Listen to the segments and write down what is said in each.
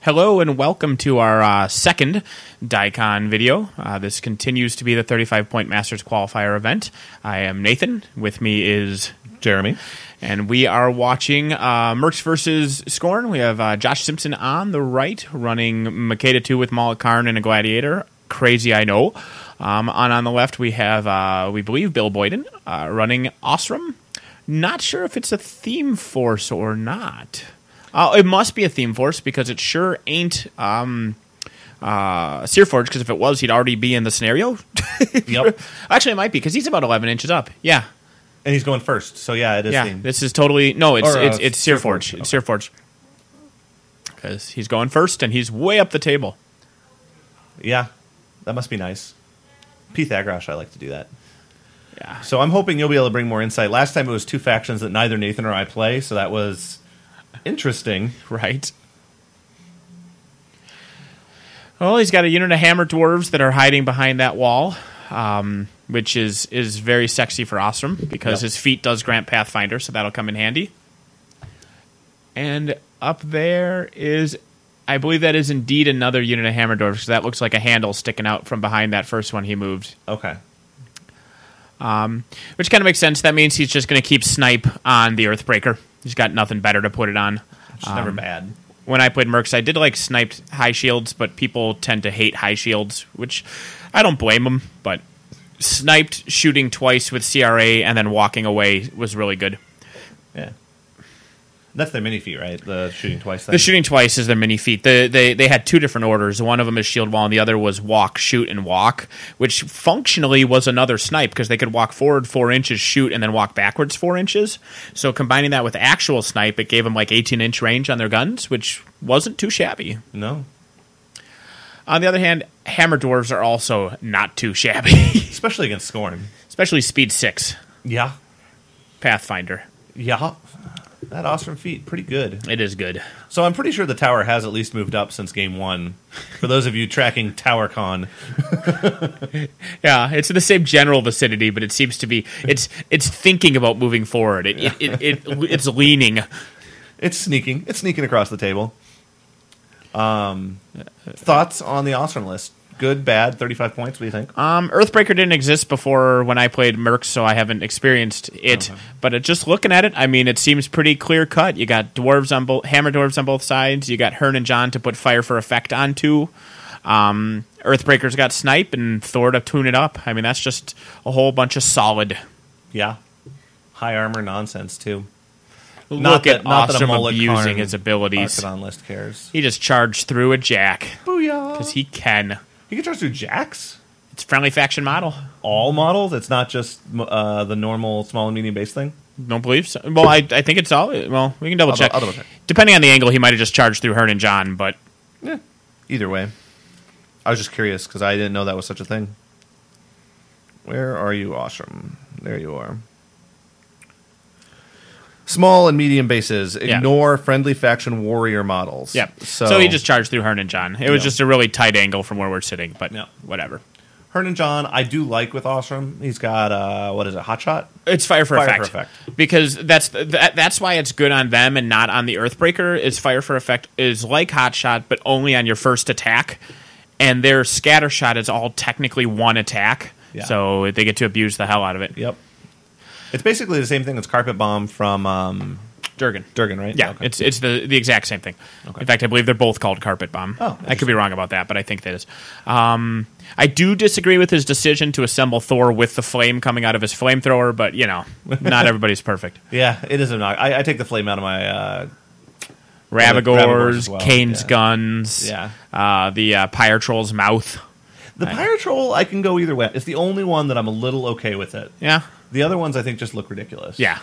Hello and welcome to our second Diecon video. This continues to be the 35-point Masters Qualifier event. I am Nathan. With me is Jeremy. And we are watching Mercs versus Scorn. We have Josh Simpson on the right, running Makeda 2 with Mullet Karn and a Gladiator. Crazy, I know. On the left, we have, we believe, Bill Boyden running Osram. Not sure if it's a theme force or not. It must be a theme force because it sure ain't Searforge, because if it was, he'd already be in the scenario. Yep. Actually, it might be because he's about 11 inches up. Yeah. And he's going first, so yeah, it is theme. This is totally... No, it's Searforge. Okay. It's Searforge. Because he's going first, and he's way up the table. Yeah, that must be nice. Pythagoras, I like to do that. Yeah. So I'm hoping you'll be able to bring more insight. Last time it was two factions that neither Nathan or I play, so that was... interesting. Right. Well, he's got a unit of hammer dwarves that are hiding behind that wall, which is very sexy for Osram because his feat does grant Pathfinder, so that'll come in handy. And up there is, I believe that is indeed another unit of hammer dwarves, because that looks like a handle sticking out from behind that first one he moved. Okay. Which kind of makes sense. That means he's just going to keep snipe on the Earthbreaker. He's got nothing better to put it on. Which is never bad. When I played Mercs, I did like sniped high shields, but people tend to hate high shields, which I don't blame them. But sniped, shooting twice with CRA, and then walking away was really good. Yeah. That's their mini feat, right? The shooting twice thing? The shooting twice is their mini feat. They had two different orders. One of them is shield wall, and the other was walk, shoot, and walk, which functionally was another snipe because they could walk forward 4 inches, shoot, and then walk backwards 4 inches. So combining that with actual snipe, it gave them like 18-inch range on their guns, which wasn't too shabby. No. On the other hand, hammer dwarves are also not too shabby. Especially against Scorn. Especially speed 6. Yeah. Pathfinder. Yeah. That Osram feat, pretty good. It is good. So I'm pretty sure the tower has at least moved up since game 1. For those of you tracking TowerCon. Yeah, it's in the same general vicinity, but it seems to be it's thinking about moving forward. It's leaning. It's sneaking. It's sneaking across the table. Thoughts on the Osram list? Good, bad, 35 points. What do you think? Earthbreaker didn't exist before when I played Mercs, so I haven't experienced it. Okay. But just looking at it, I mean, it seems pretty clear cut. You got dwarves on both, hammer dwarves on both sides. You got Hearn and John to put fire for effect onto. Earthbreaker's got snipe and Thor to tune it up. I mean, that's just a whole bunch of solid. Yeah, high armor nonsense too. Look at Osram abusing his abilities. Archidon list cares. He just charged through a jack. Booyah! Because he can. He can charge through jacks? It's friendly faction model. All models? It's not just the normal small and medium base thing? Don't believe so. Well, I think it's all. Well, we can double check. I'll double check. Depending on the angle, he might have just charged through Hearn and John, but... Yeah, either way. I was just curious, because I didn't know that was such a thing. Where are you, Osram? There you are. Small and medium bases. Ignore friendly faction warrior models. Yeah. So he just charged through Hearn and John. It was just a really tight angle from where we're sitting, but whatever. Hearn and John, I do like with Osram. He's got, what is it, Hot Shot? It's fire for effect. Because that's why it's good on them and not on the Earthbreaker, is fire for effect is like Hot Shot, but only on your first attack. And their scatter shot is all technically one attack. Yeah. So they get to abuse the hell out of it. Yep. It's basically the same thing as Carpet Bomb from Durgan. Durgan, right? Yeah, okay. It's the exact same thing. Okay. In fact, I believe they're both called Carpet Bomb. Oh, I could be wrong about that, but I think that is. I do disagree with his decision to assemble Thor with the flame coming out of his flamethrower, but, you know, not everybody's perfect. Yeah, it is a knock. I take the flame out of my... Ravagors, well. Kane's guns, the Pyre Troll's mouth. The Pyre Troll, I can go either way. It's the only one that I'm a little okay with it. Yeah. The other ones, I think, just look ridiculous. Yeah.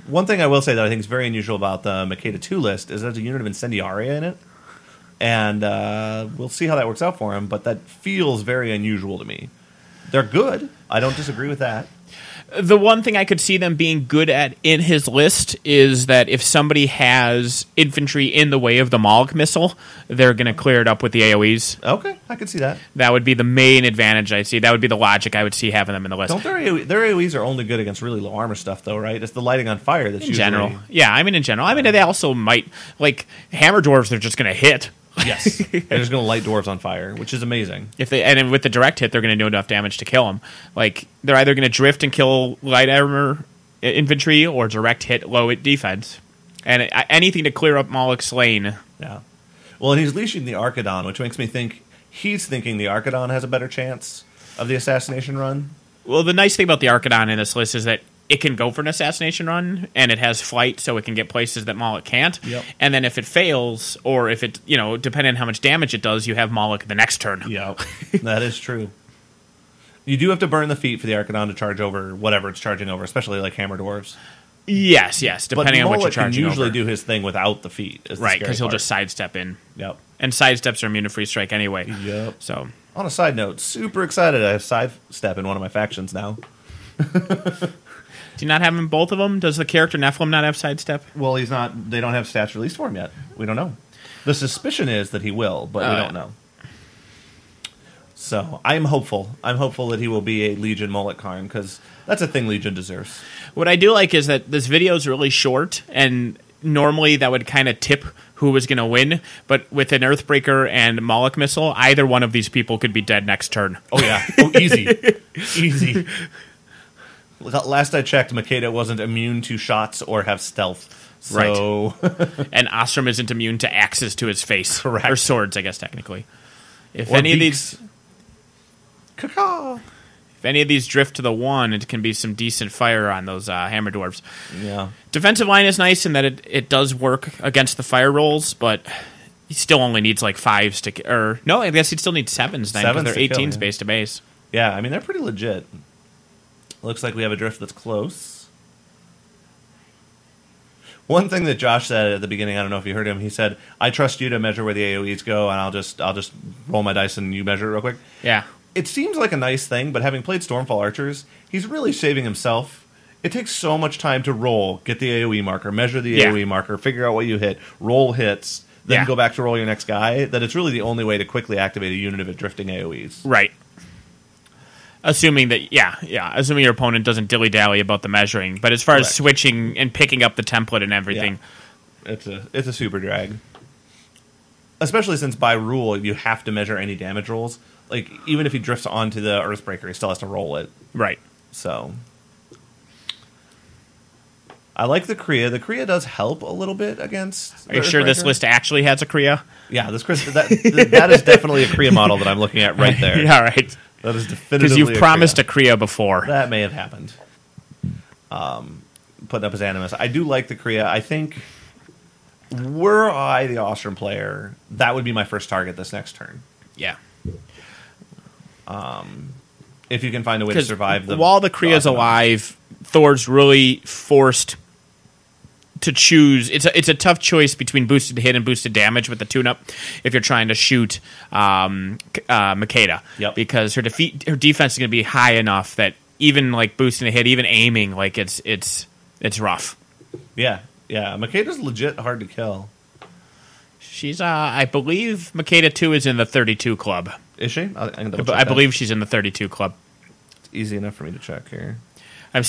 One thing I will say that I think is very unusual about the Makeda 2 list is there's a unit of Incendiaria in it. And we'll see how that works out for him, but that feels very unusual to me. They're good. I don't disagree with that. The one thing I could see them being good at in his list is that if somebody has infantry in the way of the Moloch missile, they're going to clear it up with the AoEs. Okay, I could see that. That would be the main advantage I see. That would be the logic I would see having them in the list. Don't their AoEs are only good against really low armor stuff, though, right? It's the lighting on fire that's in usually... general. Yeah, I mean in general. I mean they also might, like, hammer dwarves, they're just going to hit. Yes, they're just going to light dwarves on fire, which is amazing. And with the direct hit, they're going to do enough damage to kill them. Like, they're either going to drift and kill light armor infantry or direct hit low defense. And anything to clear up Moloch's lane. Yeah. Well, and he's leashing the Archidon, which makes me think he's thinking the Archidon has a better chance of the assassination run. Well, the nice thing about the Archidon in this list is that it can go for an assassination run, and it has flight, so it can get places that Moloch can't. Yep. And then if it fails, or if it, depending on how much damage it does, you have Moloch the next turn. Yep, that is true. You do have to burn the feet for the Archidon to charge over whatever it's charging over, especially like hammer dwarves. Yes, depending on what you're charging over. But Moloch can usually do his thing without the feet. Right, because he'll just sidestep in. Yep. And sidesteps are immune to free strike anyway. Yep. So, on a side note, super excited I have sidestep in one of my factions now. Do you not have him both of them? Does the character Nephilim not have sidestep? Well, he's not. They don't have stats released for him yet. We don't know. The suspicion is that he will, but we don't know. So I'm hopeful. I'm hopeful that he will be a Legion Moloch Karn, because that's a thing Legion deserves. What I do like is that this video is really short, and normally that would kind of tip who was going to win. But with an Earthbreaker and Moloch missile, either one of these people could be dead next turn. Oh yeah, easy, easy. Last I checked, Makeda wasn't immune to shots or have stealth. So... Right. And Ostrom isn't immune to axes to his face. Correct. Or swords, I guess, technically. If or any beaks. of these... Caw-caw. If any of these drift to the 1, it can be some decent fire on those hammer dwarves. Yeah. Defensive line is nice in that it does work against the fire rolls, but he still only needs like 5s to... Or, no, I guess he'd still need 7s then, because they're 18s base to base. Yeah, I mean, they're pretty legit. Looks like we have a drift that's close. One thing that Josh said at the beginning, I don't know if you heard him, he said, I trust you to measure where the AoEs go, and I'll just roll my dice and you measure it real quick. Yeah. It seems like a nice thing, but having played Stormfall Archers, he's really saving himself. It takes so much time to roll, get the AoE marker, measure the AoE marker, figure out what you hit, roll hits, then go back to roll your next guy, that it's really the only way to quickly activate a unit of it drifting AoEs. Right. Assuming that, assuming your opponent doesn't dilly-dally about the measuring. But as far as switching and picking up the template and everything... Yeah. It's a super drag. Especially since by rule, you have to measure any damage rolls. Like, even if he drifts onto the Earthbreaker, he still has to roll it. Right. So... I like the Kriya. The Kriya does help a little bit against... Are you sure this list actually has a Kriya? Yeah, that is definitely a Kriya model that I'm looking at right there. Yeah, right. That is definitively because you've promised a Kriya before. That may have happened. Putting up his Animus. I do like the Kriya. I think, were I the Ostrom player, that would be my first target this next turn. Yeah. If you can find a way to survive while the Kriya's alive, Thor's really forced to choose. It's a tough choice between boosted hit and boosted damage with the tune-up if you're trying to shoot Makeda. Yep. Because her defense is going to be high enough that even like boosting a hit, even aiming, like it's rough. Yeah. Makeda's legit hard to kill. She's I believe Makeda 2 is in the 32 club. Is she? I believe she's in the 32 club. It's easy enough for me to check here. I am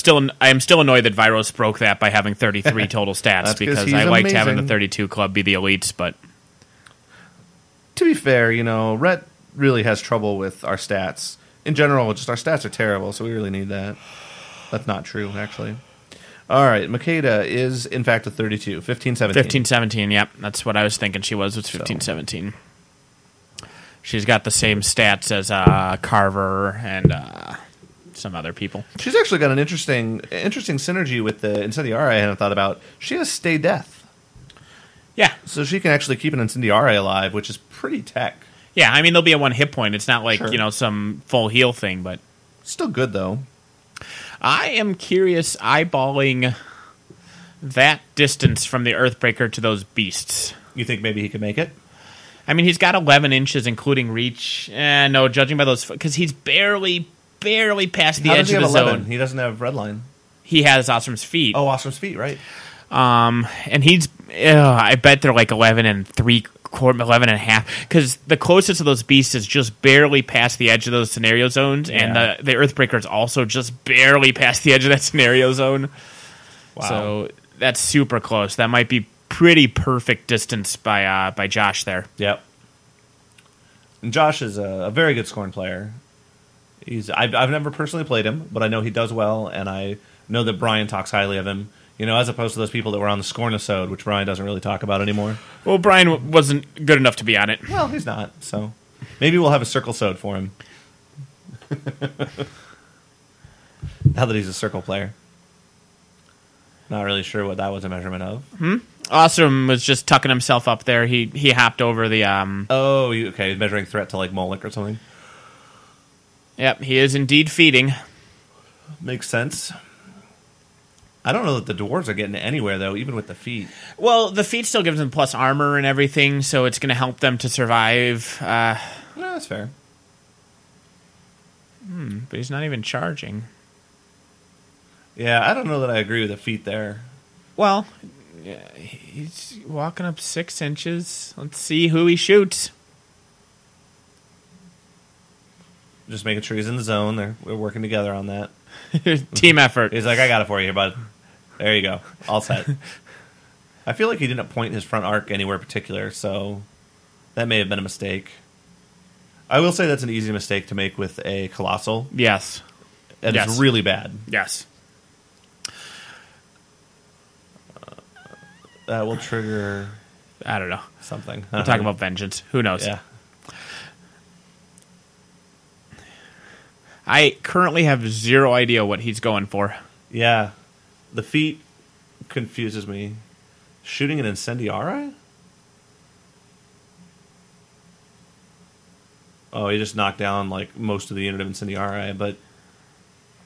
still annoyed that Viros broke that by having 33 total stats because I liked having the 32 club be the elites, but to be fair, Rhett really has trouble with our stats. In general, just our stats are terrible, so we really need that. That's not true, actually. All right, Makeda is, in fact, a 32. 15-17. 15-17, yep. That's what I was thinking she was. It's 15-17. She's got the same stats as Carver and some other people. She's actually got an interesting synergy with the Incendiari I hadn't thought about. She has Stay Death. Yeah. So she can actually keep an Incendiari alive, which is pretty tech. Yeah, I mean, they'll be at 1 hit point. It's not like, some full heal thing, but... Still good, though. I am curious eyeballing that distance from the Earthbreaker to those beasts. You think maybe he could make it? I mean, he's got 11 inches, including reach. No, judging by those... Because he's barely barely past the How edge does he of have the 11? zone. He doesn't have red line. He has Ostrom's feet. Oh, Ostrom's feet, right. And he's, I bet they're like 11 and 3/4, 11 and a half, because the closest of those beasts is just barely past the edge of those scenario zones, and the Earthbreaker is also just barely past the edge of that scenario zone. Wow. So that's super close. That might be pretty perfect distance by Josh there. Yep. And Josh is a very good Scorn player. I've never personally played him, but I know he does well, and I know that Brian talks highly of him. You know, as opposed to those people that were on the Scorn episode, which Brian doesn't really talk about anymore. Well, Brian wasn't good enough to be on it. Well, he's not, so maybe we'll have a Circle Sode for him. Now that he's a Circle player. Not really sure what that was a measurement of. Ostrom was just tucking himself up there. He hopped over the... Oh, okay, measuring threat to like Moloch or something. Yep, he is indeed feeding. Makes sense. I don't know that the dwarves are getting anywhere, though, even with the feet. Well, the feet still gives them plus armor and everything, so it's going to help them to survive. No, that's fair. But he's not even charging. Yeah, I don't know that I agree with the feet there. Well, he's walking up 6 inches. Let's see who he shoots. Just making sure he's in the zone. We're working together on that. Team effort. He's like, I got it for you, bud. There you go. All set. I feel like he didn't point his front arc anywhere particular, so that may have been a mistake. I will say that's an easy mistake to make with a Colossal. Yes. And it's really bad. Yes. That will trigger... I don't know. Something. We're talking about vengeance. Who knows? Yeah. I currently have zero idea what he's going for. Yeah. The feet confuses me. Shooting an Incendiari? Oh, he just knocked down like most of the unit of Incendiari, but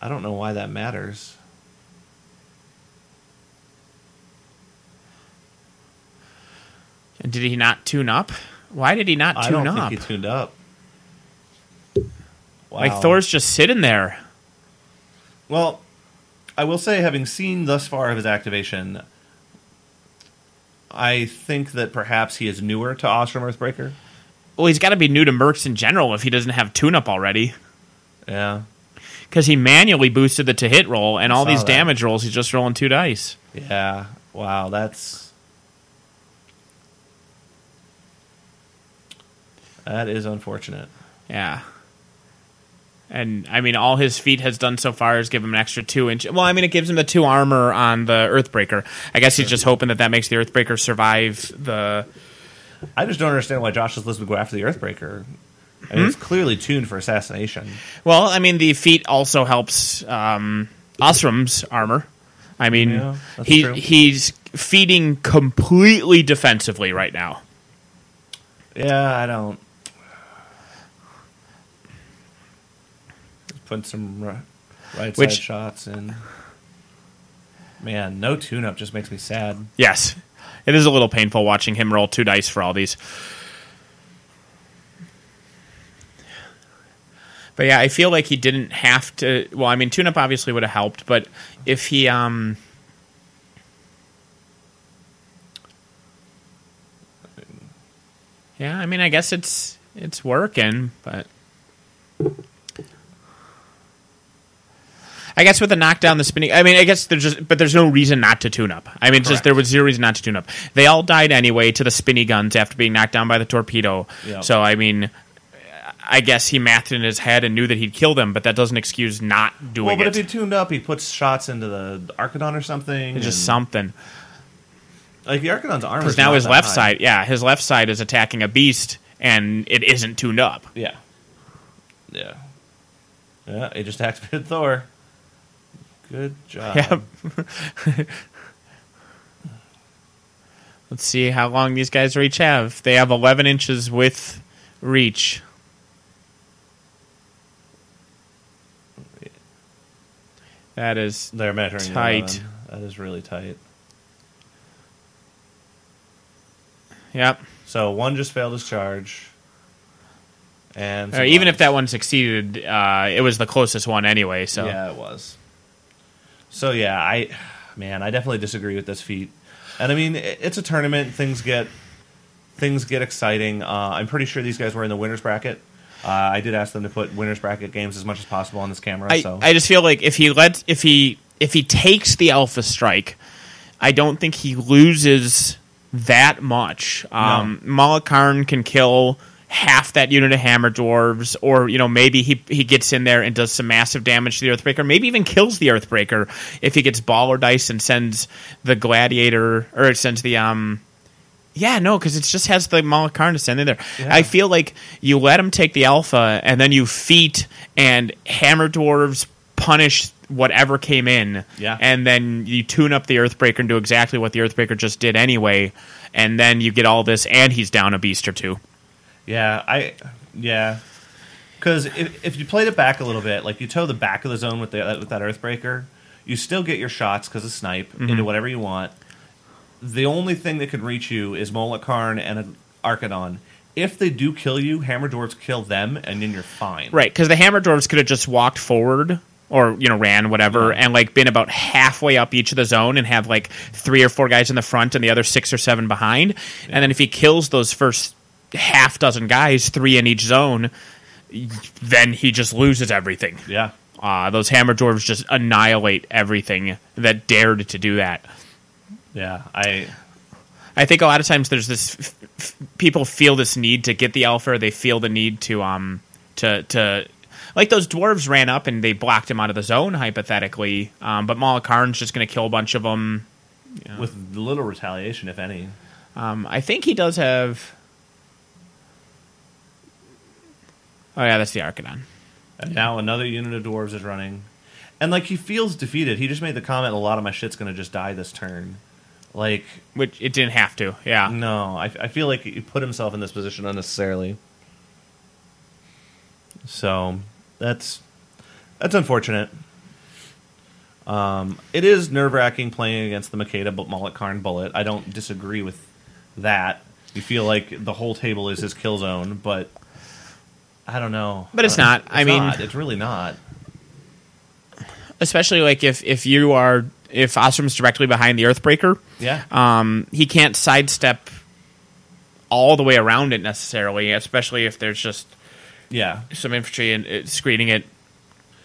I don't know why that matters. And did he not tune up? Why did he not tune up? I don't think he tuned up. Wow. Like, Thor's just sitting there. Well, I will say, having seen thus far of his activation, I think that perhaps he is newer to Ostrom Earthbreaker. Well, he's got to be new to Mercs in general if he doesn't have tune-up already. Yeah. Because he manually boosted the to-hit roll, and all these damage rolls, he's just rolling 2 dice. Yeah. Wow, that is unfortunate. Yeah. And, I mean, all his feat has done so far is give him an extra 2 inch. Well, I mean, it gives him the 2 armor on the Earthbreaker. I guess he's just hoping that makes the Earthbreaker survive the... I just don't understand why Josh is listening to go after the Earthbreaker. I mean, it's clearly tuned for assassination. Well, I mean, the feat also helps Ostrom's armor. I mean, yeah, he's feeding completely defensively right now. Yeah, I don't... Put some right side shots in. Man, no tune-up just makes me sad. Yes. It is a little painful watching him roll 2 dice for all these. But yeah, I feel like he didn't have to... Well, I mean, tune-up obviously would have helped, but if he... Yeah, I mean, I guess it's working, but... I guess with the knockdown, the spinning... I mean, I guess there's no reason not to tune up. I mean, it's just there was zero reason not to tune up. They all died anyway to the spinny guns after being knocked down by the torpedo. Yep. So, I mean, I guess he mathed it in his head and knew that he'd kill them, but that doesn't excuse not doing it. Well, but if he tuned up, he puts shots into the Archidon or something. It's just something. Like, the Archidon's armor because now his left side... Yeah, his left side is attacking a beast, and it isn't tuned up. Yeah. Yeah. Yeah, he just activated Thor. Good job. Yep. Let's see how long these guys reach have. They have 11 inches with reach. That is They're measuring tight. 11. That is really tight. Yep. So one just failed his charge. And even if that one succeeded, it was the closest one anyway. So yeah, it was. So yeah, I definitely disagree with this feat. And I mean, it's a tournament. Things get exciting. I'm pretty sure these guys were in the winners bracket. I did ask them to put winners bracket games as much as possible on this camera. I just feel like if he takes the Alpha Strike, I don't think he loses that much. No. Malakarn can kill half that unit of Hammer Dwarves, or maybe he gets in there and does some massive damage to the Earthbreaker, maybe even kills the Earthbreaker if he gets baller dice and sends the Gladiator, or it sends the because it just has the Malakarn to send in there. Yeah. I feel like you let him take the Alpha, and then you feat and Hammer Dwarves punish whatever came in, and then you tune up the Earthbreaker and do exactly what the Earthbreaker just did anyway, and then you get all this, and he's down a beast or two. Because if you played it back a little bit, like you toe the back of the zone with that Earthbreaker, you still get your shots because of snipe into whatever you want. The only thing that can reach you is Malakarn and an Archidon. If they do kill you, Hammer Dwarves kill them, and then you're fine. Right, because the Hammer Dwarves could have just walked forward or ran whatever, and been about halfway up each of the zone and have 3 or 4 guys in the front and the other 6 or 7 behind. And then if he kills those first half dozen guys, 3 in each zone, then he just loses everything. Yeah. Those Hammer Dwarves just annihilate everything that dared to do that. Yeah, I think a lot of times there's this people feel this need to get the Alpha, or they feel the need to like those dwarves ran up and they blocked him out of the zone hypothetically, but Malakarn's just going to kill a bunch of them with little retaliation, if any. I think he does have. Oh yeah, that's the Archidon. And now another unit of dwarves is running, and he feels defeated. He just made the comment, "A lot of my shit's going to just die this turn." Which it didn't have to, yeah. No, I feel like he put himself in this position unnecessarily. So that's unfortunate. It is nerve-wracking playing against the Makeda Malakarn bullet. I don't disagree with that. You feel like the whole table is his kill zone, but I don't know. But it's not. It's really not. Especially if Ostram's directly behind the Earthbreaker, he can't sidestep all the way around it necessarily, especially if there's just some infantry and screening it.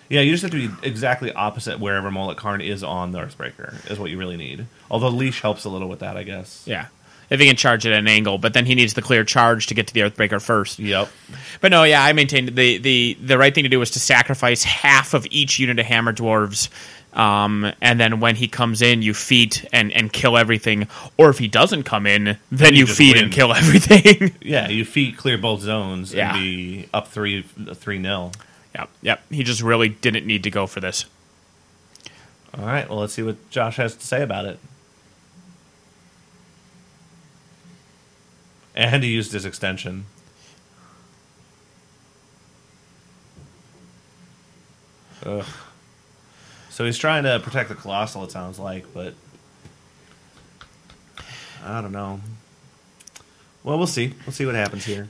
Yeah, you just have to be exactly opposite wherever Malakarn is on the Earthbreaker is what you really need. Although Leash helps a little with that, I guess. Yeah. If he can charge at an angle, but then he needs the clear charge to get to the Earthbreaker first. Yep. But no, I maintain the right thing to do is to sacrifice half of each unit of Hammer Dwarves, and then when he comes in, you feat and kill everything. Or if he doesn't come in, then you feat and kill everything. Yeah, you feat, clear both zones, and be up 3-0. Yep. He just really didn't need to go for this. All right, well, let's see what Josh has to say about it. And he used his extension. Ugh. So he's trying to protect the Colossal, it sounds like, but I don't know. Well, we'll see. We'll see what happens here.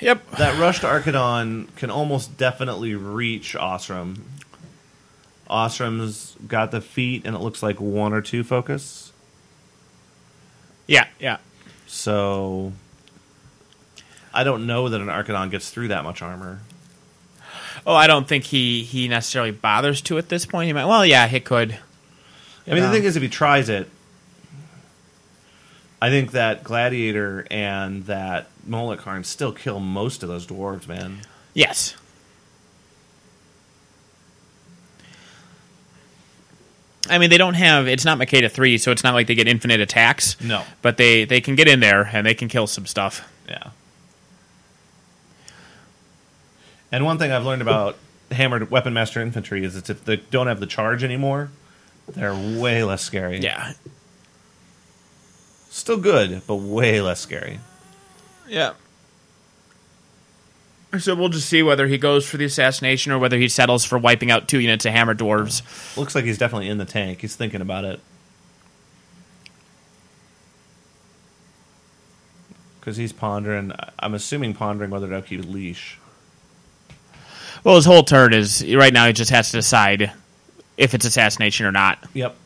Yep. That rush to Archidon can almost definitely reach Ostrom. Ostrom's got the feet, and it looks like 1 or 2 focus. Yeah. So I don't know that an Archidon gets through that much armor. Oh, I don't think he necessarily bothers to at this point. He might. Well, yeah, he could. I mean, the thing is, if he tries it, I think that Gladiator and that Malakarn still kill most of those dwarves, man. Yes. I mean, they don't have... It's not Makeda 3, so it's not like they get infinite attacks. No. But they can get in there, and they can kill some stuff. Yeah. And one thing I've learned about Hammered Weapon Master Infantry is that if they don't have the charge anymore, they're way less scary. Yeah. Still good, but way less scary. Yeah. So we'll just see whether he goes for the assassination or whether he settles for wiping out 2 units of Hammer Dwarves. Looks like he's definitely in the tank. He's thinking about it. Because he's pondering. I'm assuming pondering whether to upkeep leash. Well, his whole turn is right now. He just has to decide if it's assassination or not. Yep.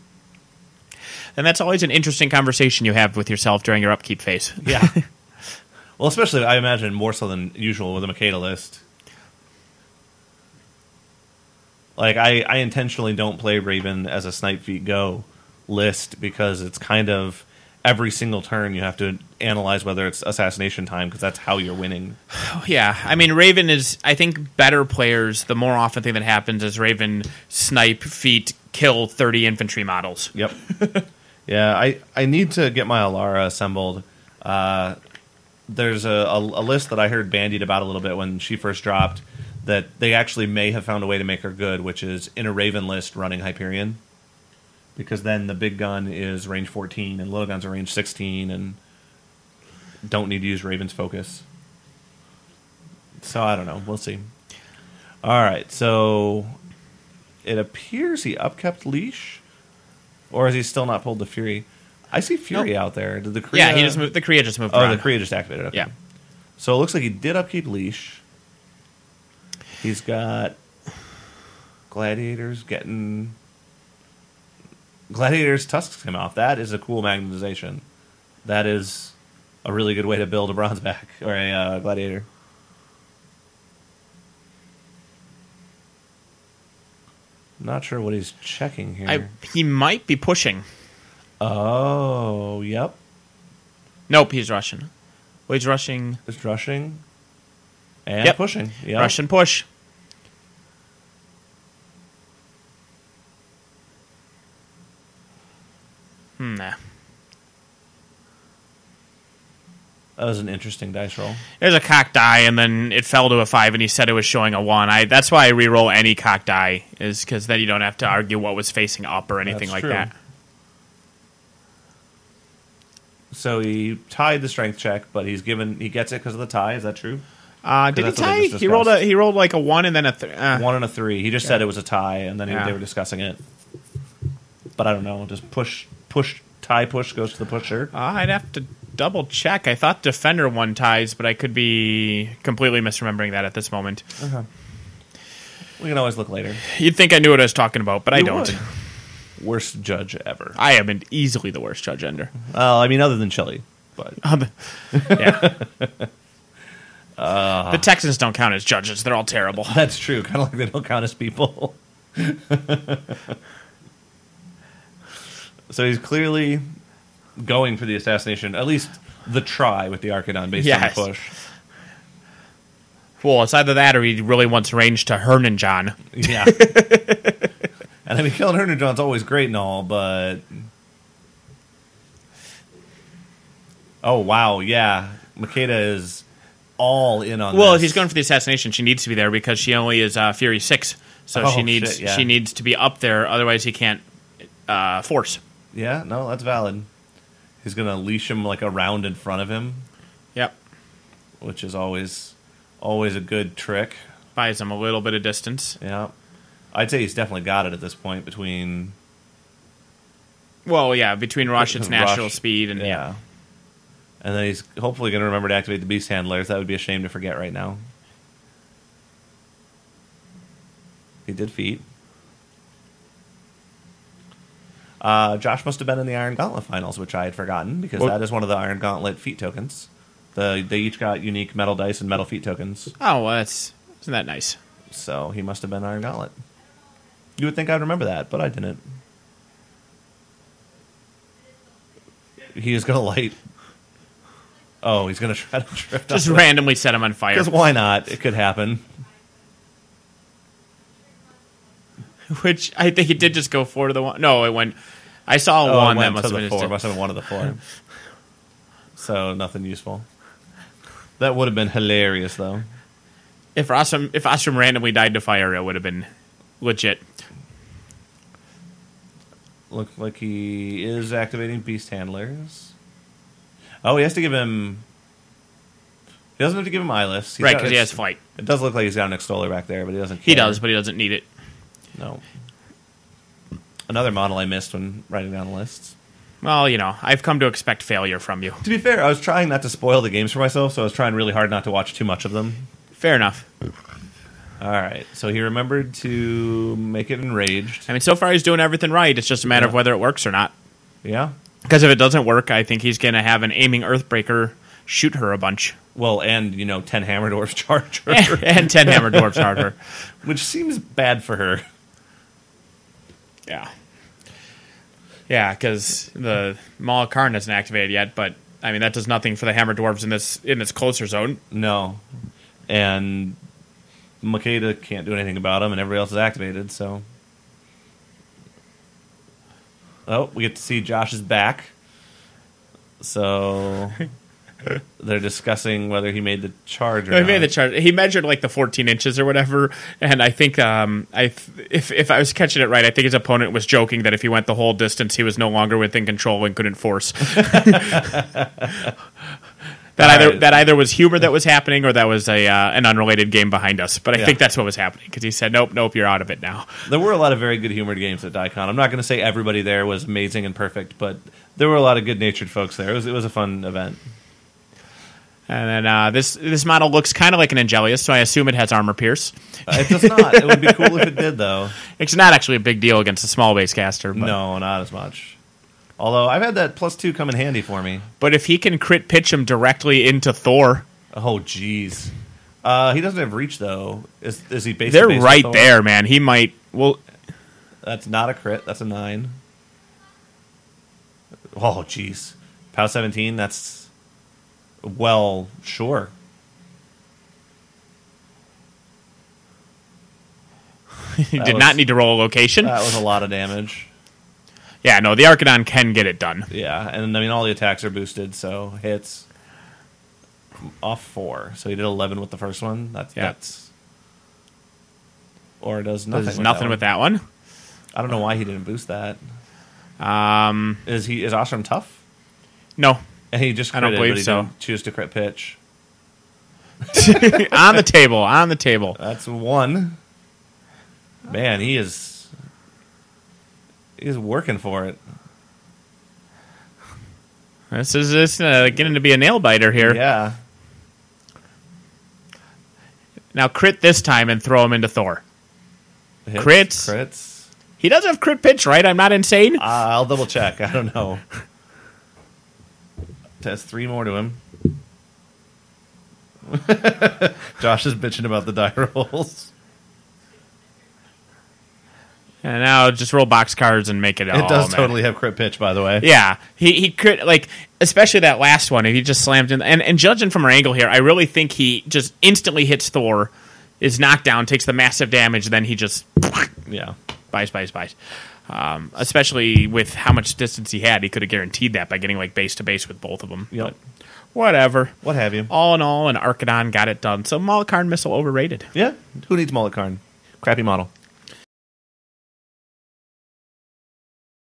And that's always an interesting conversation you have with yourself during your upkeep phase. Yeah. Well, especially I imagine more so than usual with a Makeda list. Like I intentionally don't play Raven as a Snipe Feet Go list because it's kind of every single turn you have to analyze whether it's assassination time because that's how you're winning. Yeah, I mean Raven is. I think better players. The more often thing that happens is Raven Snipe Feet kill 30 infantry models. Yep. Yeah, I need to get my Alara assembled. There's a list that I heard bandied about a little bit when she first dropped that they actually may have found a way to make her good, which is in a Raven list running Hyperion. Because then the big gun is range 14 and little guns are range 16 and don't need to use Raven's focus. So I don't know. We'll see. All right, so it appears he upkept leash, or has he still not pulled the Fury? I see Fury out there. Did the Kriya... Yeah, he just moved. The Kriya just moved. Oh, the Kriya just activated. Okay. Yeah. So it looks like he did upkeep leash. He's got Gladiators getting... Gladiators tusks him off. That is a cool magnetization. That is a really good way to build a bronze back or a Gladiator. Not sure what he's checking here. He might be pushing. Oh, yep. Nope, he's rushing. Well, he's rushing. He's rushing and pushing. Yep. Rush and push. Nah. That was an interesting dice roll. There's a cocked die, and then it fell to a 5, and he said it was showing a 1. That's why I re-roll any cocked die, is because then you don't have to argue what was facing up or anything like that. So he tied the strength check, but he gets it because of the tie. Is that true? Did he tie? He rolled like a 1 and then a 1 and a 3. He just said it was a tie, and then they were discussing it. But I don't know. Just push, tie, push goes to the pusher. I'd have to double check. I thought defender 1 ties, but I could be completely misremembering that at this moment. Uh-huh. We can always look later. You'd think I knew what I was talking about, but I don't. Worst judge ever. I am easily the worst judge ever. Well, I mean, other than Chile, but yeah. The Texans don't count as judges; they're all terrible. That's true. Kind of like they don't count as people. So he's clearly going for the assassination, at least the try with the Archidon based on the push. Well, it's either that or he really wants range to Hernan John. Yeah. And I mean, killing Hernan John's always great and all, but... Oh, wow, yeah. Makeda is all in on this. Well, if he's going for the assassination, she needs to be there because she only is Fury 6. So she needs to be up there, otherwise he can't force. Yeah, no, that's valid. He's going to leash him like around in front of him. Yep. Which is always a good trick. Buys him a little bit of distance. Yeah. I'd say he's definitely got it at this point between... Well, yeah, between Rashid's natural speed and... Yeah. And then he's hopefully going to remember to activate the Beast Handlers. That would be a shame to forget right now. He did feat. Josh must have been in the Iron Gauntlet finals, which I had forgotten, because that is one of the Iron Gauntlet feat tokens. They each got unique metal dice and metal feat tokens. Oh, well, isn't that nice? So he must have been Iron Gauntlet. You would think I'd remember that, but I didn't. He is going to light... Oh, he's going to try to drift just randomly set him on fire. Because why not? It could happen. Which I think he did just go 4 to the 1. No, it went... I saw a 1 that must have been 4. Must have been 1 of the 4. So nothing useful. That would have been hilarious, though. If Ostrom randomly died to fire, it would have been legit. Look like he is activating Beast Handlers. Oh, he has to give him... He doesn't have to give him eyeless. Right, because he has flight. It does look like he's got an Extoller back there, but he doesn't care. He does, but he doesn't need it. No. Another model I missed when writing down the lists. Well, I've come to expect failure from you. To be fair, I was trying not to spoil the games for myself, so I was trying really hard not to watch too much of them. Fair enough. All right, so he remembered to make it enraged. I mean, so far he's doing everything right. It's just a matter of whether it works or not. Yeah. Because if it doesn't work, I think he's going to have an aiming Earthbreaker shoot her a bunch. Well, and, 10 Hammer Dwarfs charge her. and 10 Hammer Dwarfs charge her. Which seems bad for her. Yeah. Yeah, because the Maul of Karn isn't activated yet, but, I mean, that does nothing for the Hammer Dwarves in this closer zone. No. And Makeda can't do anything about him, and everybody else is activated, so... Oh, we get to see Josh's back. So... They're discussing whether he made the charge or not. He made the charge. He measured like the 14 inches or whatever, and I think if I was catching it right, I think his opponent was joking that if he went the whole distance, he was no longer within control and couldn't force. That either was humor that was happening or that was an unrelated game behind us. But I think that's what was happening because he said, nope, you're out of it now. There were a lot of very good humored games at Diecon. I'm not going to say everybody there was amazing and perfect, but there were a lot of good-natured folks there. It was a fun event. And then this model looks kind of like an Angelius, so I assume it has armor pierce. It does not. It would be cool if it did, though. It's not actually a big deal against a small base caster. But. No, not as much. Although I've had that +2 come in handy for me. But if he can crit pitch him directly into Thor... Oh, jeez. He doesn't have reach, though. Is he base? They're right there, man. He might... Well, that's not a crit. That's a 9. Oh, jeez. POW 17, that's... Well, sure. He did not need to roll a location. That was a lot of damage. Yeah, no, the Archidon can get it done. Yeah, and I mean, all the attacks are boosted, so hits off 4. So he did 11 with the first one. That's or does nothing. Does nothing with that one. I don't know why he didn't boost that. Is Ostrom tough? No. And he just critted, I don't believe but he so. didn't choose to crit pitch. On the table. That's 1. Man, he's working for it. This is getting to be a nail biter here. Yeah. Now crit this time and throw him into Thor. Crits. He does have crit pitch, right? I'm not insane. I'll double check. I don't know. Has 3 more to him. Josh is bitching about the die rolls. And now just roll box cards and make it. It does totally have crit pitch, by the way. Yeah, he crit, like, especially that last one. If he just slammed in, and judging from our angle here, I really think he just instantly hits Thor, is knocked down, takes the massive damage, then he just buys. Especially with how much distance he had, he could have guaranteed that by getting like base to base with both of them. Yep. But whatever. What have you? All in all, an Archidon got it done. So Maul of Karn missile overrated. Yeah. Who needs Maul of Karn? Crappy model.